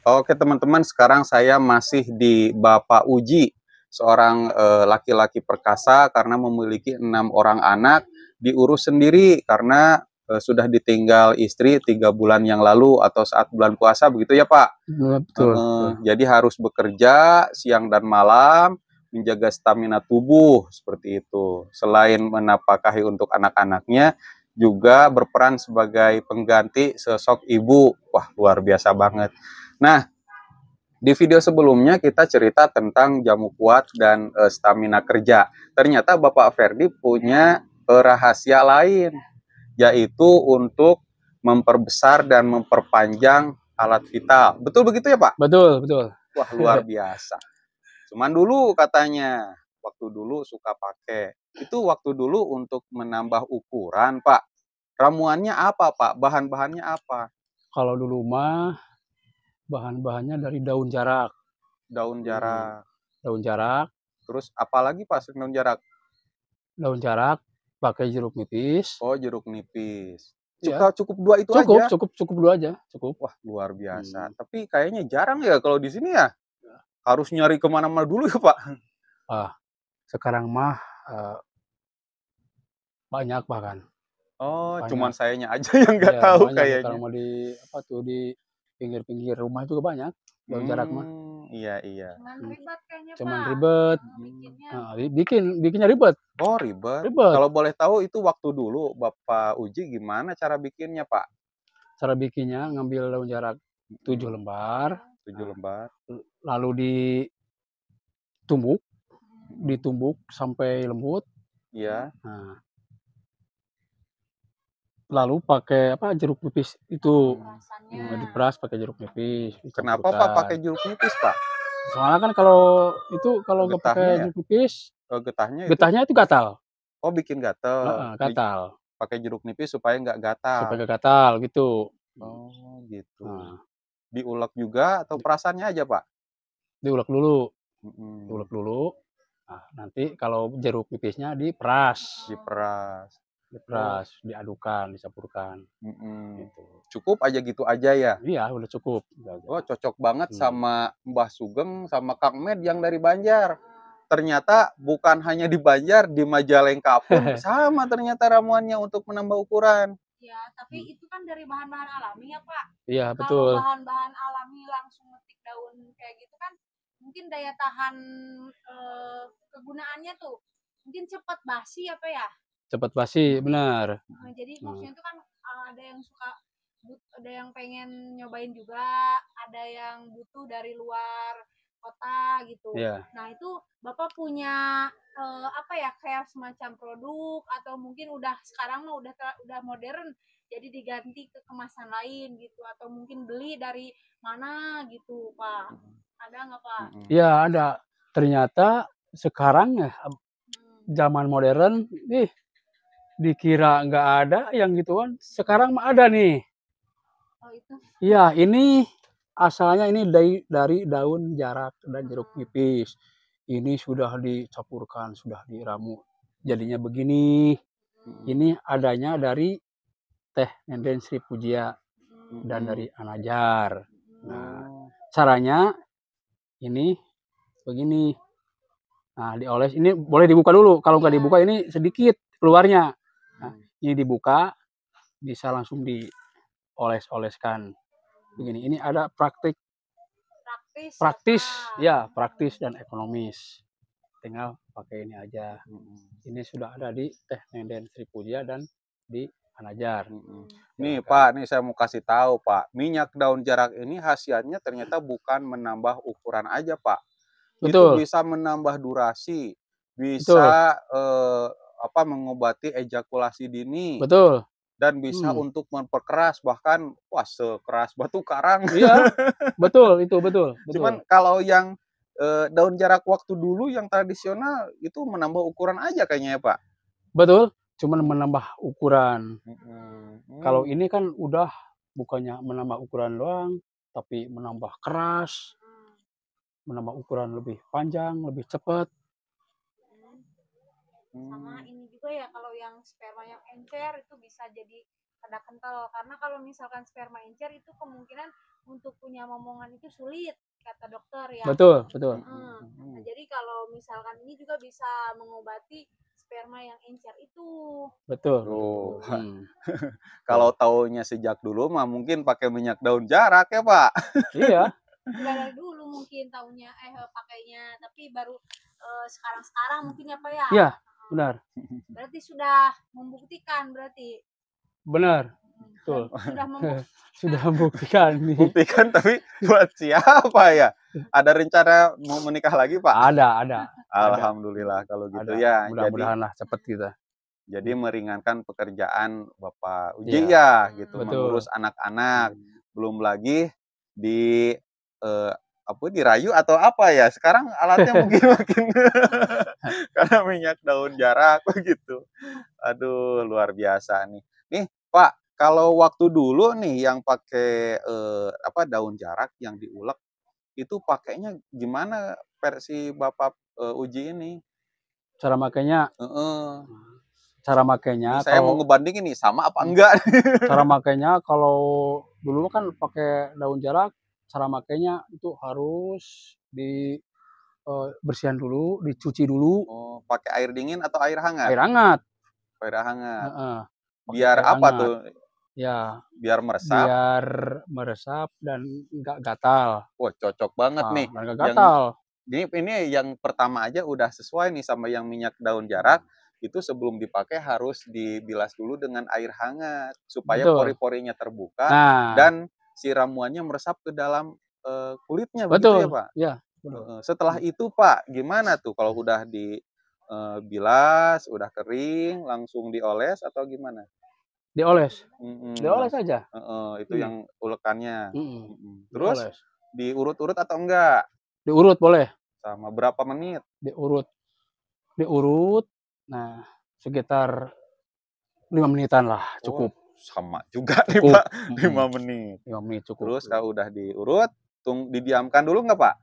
Oke teman-teman, sekarang saya masih di Bapak Uji, seorang laki-laki perkasa karena memiliki 6 orang anak, diurus sendiri karena sudah ditinggal istri 3 bulan yang lalu atau saat bulan puasa, begitu ya Pak? Betul, betul. Jadi harus bekerja siang dan malam, menjaga stamina tubuh seperti itu. Selain menapakahi untuk anak-anaknya, juga berperan sebagai pengganti sosok ibu. Wah, luar biasa banget. Nah, di video sebelumnya kita cerita tentang jamu kuat dan stamina kerja. Ternyata Bapak Ferdi punya rahasia lain, yaitu untuk memperbesar dan memperpanjang alat vital. Betul begitu ya Pak? Betul, betul. Wah, luar biasa. Cuman dulu katanya, waktu dulu suka pakai. Itu waktu dulu untuk menambah ukuran Pak. Ramuannya apa Pak? Bahan-bahannya apa? Kalau dulu mah bahan-bahannya dari daun jarak. Daun jarak. Daun jarak, Terus apalagi Pak selain daun jarak? daun jarak pakai jeruk nipis. Oh, jeruk nipis. Ya, Cukup dua itu cukup, aja. cukup dua aja, cukup. Wah, luar biasa. Hmm. Tapi kayaknya jarang ya kalau di sini ya. Harus nyari kemana-mana dulu ya Pak. Ah, sekarang mah banyak bahkan. Oh, cuman Banyak. sayanya aja yang nggak Ya, tahu banyak sekarang kayaknya. mah di apa tuh di pinggir-pinggir rumah juga banyak daun jarak mah. Iya iya. Cuman ribet kayaknya Cuman Pak. ribet. Bikinnya. Bikinnya ribet. Oh, ribet. Ribet. Kalau boleh tahu itu waktu dulu Bapak Uji gimana cara bikinnya, Pak? Cara bikinnya ngambil daun jarak 7 lembar, 7 lembar. lalu ditumbuk sampai lembut. Iya. Nah, lalu pakai apa jeruk nipis itu diperas pakai jeruk nipis. Kenapa Pak pakai jeruk nipis, Pak? Soalnya kan kalau nggak pakai jeruk nipis, getahnya itu gatal. Oh, bikin gatal. Gatal. Pakai jeruk nipis supaya nggak gatal. Supaya nggak gatal gitu. Oh, gitu. Nah, diulek juga atau perasannya aja, Pak? Diulek dulu. Diulek dulu. Nah, nanti kalau jeruk nipisnya diperas. Diperas, diadukan, dicampurkan. Gitu. Cukup aja gitu aja ya? Iya, udah cukup. Oh, cocok banget sama Mbah Sugeng sama Kang Med yang dari Banjar. Ternyata bukan hanya di Banjar, di Majalengka pun sama ternyata ramuannya untuk menambah ukuran. Ya, tapi itu kan dari bahan-bahan alami ya Pak. Iya, betul. Kalau bahan-bahan alami langsung metik daun kayak gitu kan, mungkin daya tahan kegunaannya tuh mungkin cepat basi apa ya? Cepat basi, benar. Nah, jadi maksudnya itu kan ada yang suka, ada yang pengen nyobain juga, ada yang butuh dari luar kota gitu. Yeah. Nah itu Bapak punya apa ya, kayak semacam produk atau mungkin udah sekarang mah udah modern, jadi diganti ke kemasan lain gitu, atau mungkin beli dari mana gitu Pak? Ada nggak Pak? Iya ada. Ternyata sekarang ya zaman modern nih dikira nggak ada yang gituan, sekarang mah ada nih. Oh itu? Iya, ini asalnya ini dari daun jarak dan jeruk nipis. Ini sudah dicampurkan, sudah diramu. Jadinya begini. Ini adanya dari Teh Nenden Sri Pujia dan dari Anajar. Nah, caranya ini begini. Nah, dioles ini boleh dibuka dulu. Kalau nggak dibuka ini sedikit keluarnya. Nah, ini dibuka, bisa langsung dioles-oleskan. Begini, ini ada praktis ya, praktis dan ekonomis. Tinggal pakai ini aja. Ini sudah ada di Teh Nenden Sri Pujia dan di Anajar. Nih Pak, nih saya mau kasih tahu Pak, minyak daun jarak ini khasiatnya ternyata bukan menambah ukuran aja Pak. Betul. Itu bisa menambah durasi, bisa mengobati ejakulasi dini. Betul. Dan bisa untuk memperkeras, bahkan wah sekeras batu karang. Iya, betul itu betul. Cuman kalau yang daun jarak waktu dulu yang tradisional itu menambah ukuran aja kayaknya ya Pak. Betul, cuman menambah ukuran. Kalau ini kan udah bukannya menambah ukuran doang, tapi menambah keras, menambah ukuran lebih panjang, lebih cepat. Sama ini juga ya, kalau yang sperma yang encer itu bisa jadi pada kental, karena kalau misalkan sperma encer itu kemungkinan untuk punya momongan itu sulit kata dokter ya. Betul, betul. Nah, jadi kalau misalkan ini juga bisa mengobati sperma yang encer itu. Betul. Tuh. Hmm. Kalau taunya sejak dulu mah mungkin pakai minyak daun jarak ya Pak. Iya, Enggak dari dulu mungkin taunya pakainya, tapi baru sekarang mungkin ya Pak ya. iya, benar. Berarti sudah membuktikan berarti. Benar. Betul. Sudah membuktikan. Sudah membuktikan nih. Buktikan tapi buat siapa ya? Ada rencana mau menikah lagi Pak? Ada. Alhamdulillah kalau gitu Ada. ya. Mudah-mudahan lah cepat kita. Jadi meringankan pekerjaan Bapak Uji ya gitu, Betul. mengurus anak-anak, belum lagi di apa dirayu atau apa ya? Sekarang alatnya mungkin makin karena minyak daun jarak begitu. Aduh, luar biasa nih. Nih, Pak, kalau waktu dulu nih yang pakai apa daun jarak yang diulek itu pakainya gimana versi Bapak Uji ini? Cara makainya, Heeh. cara makainya Saya mau kalau ngebandingin nih sama apa enggak? cara makainya kalau dulu kan pakai daun jarak, cara makainya itu harus di bersihan dulu, dicuci dulu, Oh, pakai air dingin atau air hangat? air hangat. Air hangat. Heeh. Pakai Biar air apa hangat. tuh? Ya, Biar meresap. biar meresap dan nggak gatal. Wah, cocok banget nih. Dan nggak gatal. Ini yang pertama aja udah sesuai nih sama yang minyak daun jarak. Itu sebelum dipakai harus dibilas dulu dengan air hangat supaya Betul. pori-porinya terbuka Nah, dan si ramuannya meresap ke dalam kulitnya begitu betul. ya, Pak? Ya, Setelah itu, Pak, gimana tuh kalau udah dibilas, udah kering, langsung dioles atau gimana? dioles. Mhm, Dioles aja. itu yang ulekannya. Terus Dioles. diurut-urut atau enggak? Diurut boleh. Sama berapa menit? Diurut. Nah, sekitar 5 menitan lah, cukup. Sama juga nih, Cukup. Pak. 5 menit. 5 menit cukup. Terus kalau udah diurut, didiamkan dulu nggak, Pak?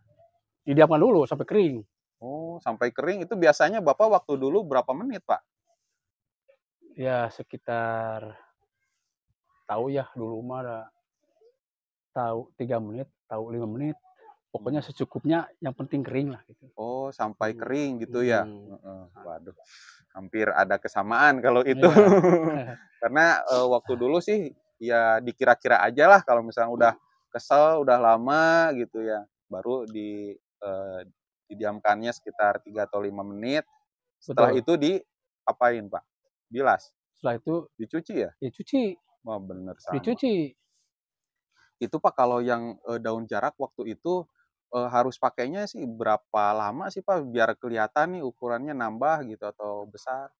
Didiamkan dulu sampai kering. Oh, sampai kering itu biasanya Bapak waktu dulu berapa menit, Pak? Ya, sekitar tahu ya dulu mah ada tahu 3 menit, tahu 5 menit. Pokoknya secukupnya, yang penting kering lah gitu. Oh, sampai kering gitu ya. Waduh, hampir ada kesamaan kalau itu. Karena waktu dulu sih ya dikira-kira aja lah kalau misalnya udah kesel, udah lama gitu ya, baru didiamkannya sekitar 3 atau 5 menit. Setelah itu diapain, Pak? Bilas. Setelah itu dicuci ya? Dicuci. Wah, bener sama. Dicuci. Itu Pak kalau yang daun jarak waktu itu harus pakainya sih berapa lama sih Pak biar kelihatan nih ukurannya nambah gitu atau besar?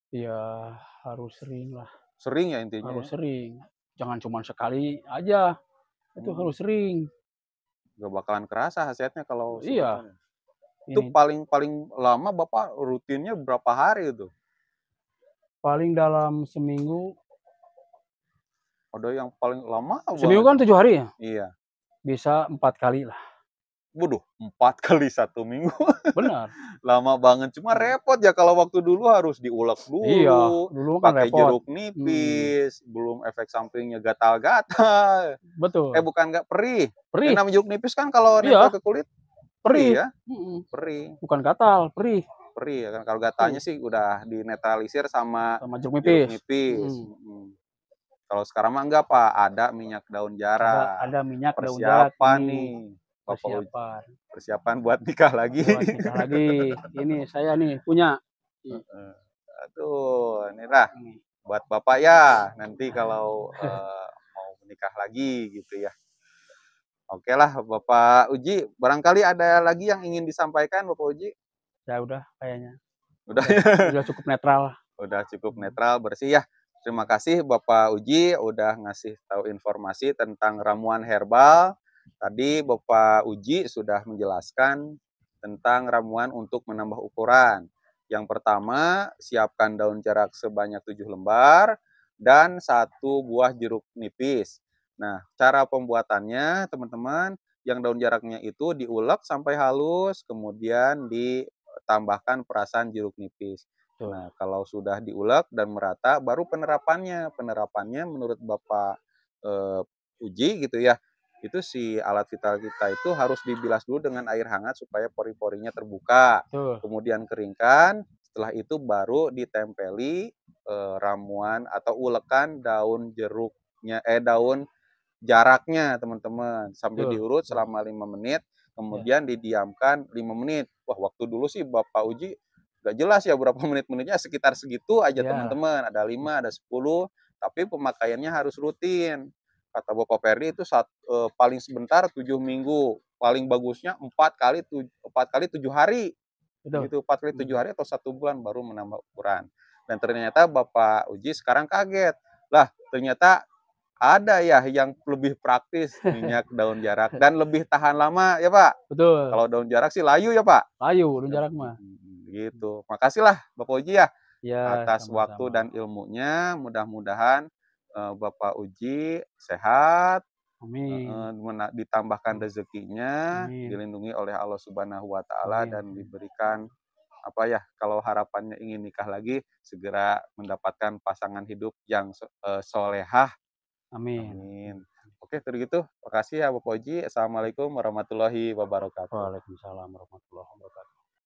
Ya harus sering lah. Sering ya intinya? Harus sering. Jangan cuma sekali aja. Itu harus sering. Gak bakalan kerasa hasilnya kalau iya. Itu paling lama Bapak rutinnya berapa hari itu? Paling dalam seminggu. Ada yang paling lama? Seminggu kan 7 hari ya? Iya. Bisa 4 kali lah. Waduh, 4 kali 1 minggu. Benar. Lama banget. Cuma repot ya kalau waktu dulu harus diulek dulu. Iya, dulu kan pakai repot. Jeruk nipis, belum efek sampingnya gatal-gatal. Betul. Bukan nggak perih. Perih. Namanya jeruk nipis kan kalau nempel ke kulit perih ya. Perih. Bukan gatal, perih. Perih ya kan. Kalau gatalnya sih udah dinetralisir sama jeruk nipis. Kalau sekarang mah enggak Pak, ada minyak daun jarak. Ada minyak daun jarak. Persiapan nih. Persiapan buat nikah lagi. Ini saya nih punya. Aduh, inilah buat Bapak ya. Nanti kalau mau menikah lagi gitu ya. Oke lah Bapak Uji, barangkali ada lagi yang ingin disampaikan Bapak Uji? Ya udah kayaknya. Udah cukup netral. Udah cukup netral, bersih ya. Terima kasih Bapak Uji udah ngasih tahu informasi tentang ramuan herbal. Tadi Bapak Uji sudah menjelaskan tentang ramuan untuk menambah ukuran. Yang pertama, siapkan daun jarak sebanyak 7 lembar dan 1 buah jeruk nipis. Nah, cara pembuatannya teman-teman, yang daun jaraknya itu diulek sampai halus, kemudian ditambahkan perasan jeruk nipis. Nah, kalau sudah diulek dan merata, baru penerapannya. Penerapannya menurut Bapak uji gitu ya, itu si alat vital kita itu harus dibilas dulu dengan air hangat supaya pori-porinya terbuka. Betul. Kemudian keringkan, setelah itu baru ditempeli ramuan atau ulekan daun jeruknya, daun jaraknya teman-teman, sambil Betul. diurut Betul. selama 5 menit, Ya. kemudian didiamkan 5 menit. Wah, waktu dulu sih Bapak uji nggak jelas ya berapa menit-menitnya, sekitar segitu aja Ya. teman-teman, ada 5, ada 10, tapi pemakaiannya harus rutin. Kata Bapak Perdi itu paling sebentar 7 minggu, paling bagusnya 4 kali 7 hari. Betul. Begitu 4 kali 7 hari atau 1 bulan baru menambah ukuran. Dan ternyata Bapak uji sekarang kaget. Lah, ternyata ada ya yang lebih praktis minyak daun jarak dan lebih tahan lama ya Pak. Betul. Kalau daun jarak sih layu ya Pak. Layu daun jarak mah. Gitu. Makasihlah Bapak Uji ya Ya, atas waktu dan sama-sama. ilmunya. Mudah-mudahan Bapak Uji sehat, Amin. ditambahkan rezekinya, Amin. dilindungi oleh Allah Subhanahu wa taala Amin. dan diberikan apa ya, kalau harapannya ingin nikah lagi segera mendapatkan pasangan hidup yang solehah. Amin. Amin. Oke, kalau gitu, makasih ya Bapak Oji. Assalamualaikum warahmatullahi wabarakatuh. Waalaikumsalam warahmatullahi wabarakatuh.